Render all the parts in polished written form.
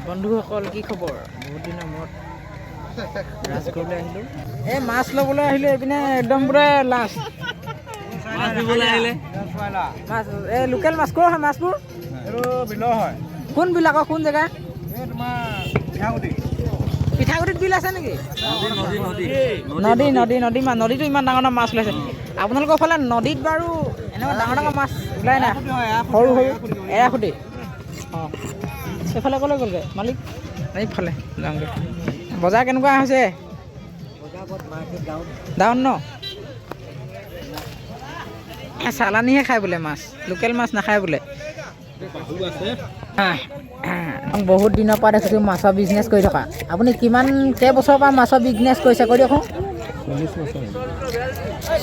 বন্ধুসকল কি খবৰ? বহুত দিনৰ মূৰত ৰাজগড়লৈ আহিলোঁ। এই মাছ ল'বলৈ আহিলোঁ। এইপিনে একদম পুৰা লাষ্ট মাছ দিবলৈ আহিলে। মাছ এই লোকেল মাছ ক'ৰ হয় মাছবোৰ? এইটো বিলৰ হয়। কোন বিল আকৌ? কোন জেগা? এই তোমাৰ পিঠাগুটি। পিঠাগুটিত বিল আছে নেকি? নদী নদীটো ইমান ডাঙৰ ডাঙৰ মাছ ওলাইছে। আপোনালোকৰ ফালে নদীত বাৰু এনেকুৱা ডাঙৰ ডাঙৰ মাছ ওলাই নাই? সৰু সৰু এৰাখুটি। অঁ সেইফালে ক'লৈ গ'লগৈ মালিক? এইফালে যাওঁগৈ। বজাৰ কেনেকুৱা হৈছে? ডাউন ন? চালানীহে খায় বোলে মাছ, লোকেল মাছ নাখায় বোলে। বহুত দিনৰ পৰা দেখিছোঁ মাছৰ বিজনেছ কৰি থকা। আপুনি কেইবছৰৰ পৰা মাছৰ বিজনেছ কৰিছে কৈ দিয়কচোন?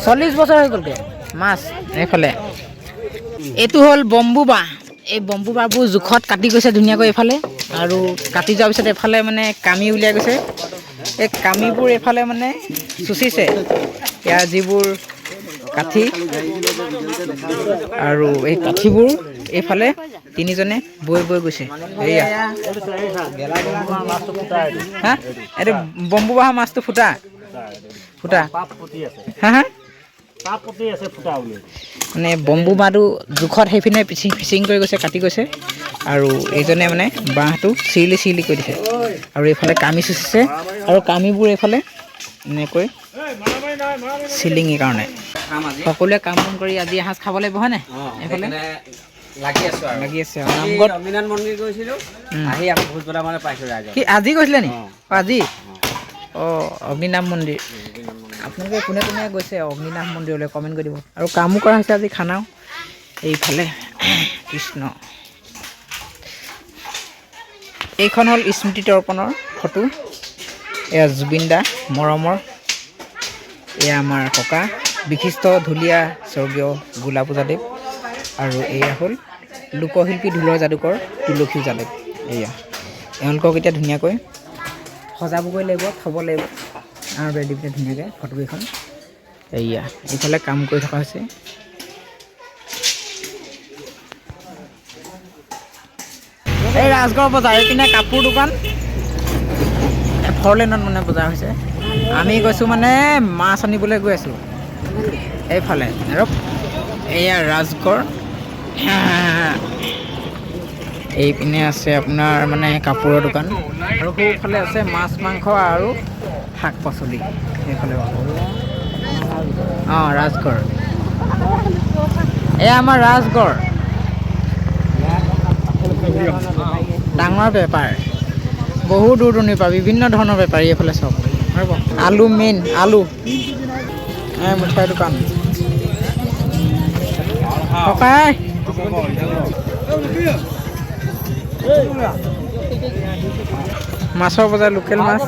40 বছৰ হৈ গ'লগৈ মাছ। এইফালে এইটো হ'ল বম্বু বাঁহ। এই বম্বু বাঁহবোৰ জোখত কাটি গৈছে ধুনীয়াকৈ এইফালে, আৰু কাটি যোৱাৰ পিছত এইফালে মানে কামি উলিয়াই গৈছে। এই কামিবোৰ এইফালে মানে চুচিছে ইয়াৰ যিবোৰ কাঠি, আৰু এই কাঠিবোৰ এইফালে তিনিজনে বৈ গৈছে। এয়া হা, এইটো বম্বু বাঁহৰ মাছটো ফুটা হা হা মানে বম্বু বাঁহটো জোখত সেইপিনে ফিচিং কৰি গৈছে, কাটি গৈছে, আৰু এইজনে মানে বাঁহটো চিৰিলি কৰি দিছে, আৰু এইফালে কামি চুচিছে, আৰু কামিবোৰ এইফালে এনেকৈ চিলিঙিৰ কাৰণে সকলোৱে কাম বন কৰি আজি এসাঁজ খাব লাগিব হয় নাই? এইফালে লাগি আছে আৰু নামঘৰত অগ্নিনাথ মন্দিৰ গৈছিলোঁ, আহি আকৌ ভোজ বনাব মানে পাইছোঁ ৰাইজক। কি আজি গৈছিলে নি? আজি অগ্নিনাথ মন্দিৰ। আপোনালোকে কোনে কোনে গৈছে অগ্নিনাথ মন্দিৰলৈ কমেণ্ট কৰি দিব। আৰু কামো কৰা হৈছে আজি খানাও। এইফালে কৃষ্ণ, এইখন হ'ল স্মৃতি তৰ্পণৰ ফটো। এয়া জুবিন দা মৰমৰ, এয়া আমাৰ ককা বিশিষ্ট ঢুলীয়া স্বৰ্গীয় গোলা পূজাদেৱ, আৰু এয়া হ'ল লোকশিল্পী ঢোলৰ যাদুকৰ তুলসী যাদৱ। এয়া এওঁলোকক এতিয়া ধুনীয়াকৈ সজাবগৈ লাগিব, থ'ব লাগিব, আৰু ৰেডি পিনে ধুনীয়াকৈ ফটোকেইখন। এয়া এইফালে কাম কৰি থকা হৈছে। এই ৰাজগড় বজাৰ, এইপিনে কাপোৰ দোকান, 4 লেনত মানে বজাৰ হৈছে। আমি গৈছোঁ মানে মাছ আনিবলৈ গৈ আছোঁ এইফালে। আৰু এয়া ৰাজগড়, এইপিনে আছে আপোনাৰ মানে কাপোৰৰ দোকান, আৰু সোঁফালে আছে মাছ মাংস আৰু শাক পাচলি। সেইফালে ৰাজগড়, এয়া আমাৰ ৰাজগড়। ডাঙৰ বেপাৰ, বহু দূৰ দূৰণিৰ পৰা বিভিন্ন ধৰণৰ বেপাৰী এইফালে চব। আলু মেইন, আলু মিঠাই দোকান। ককাই মাছৰ বজাৰ, লোকেল মাছ।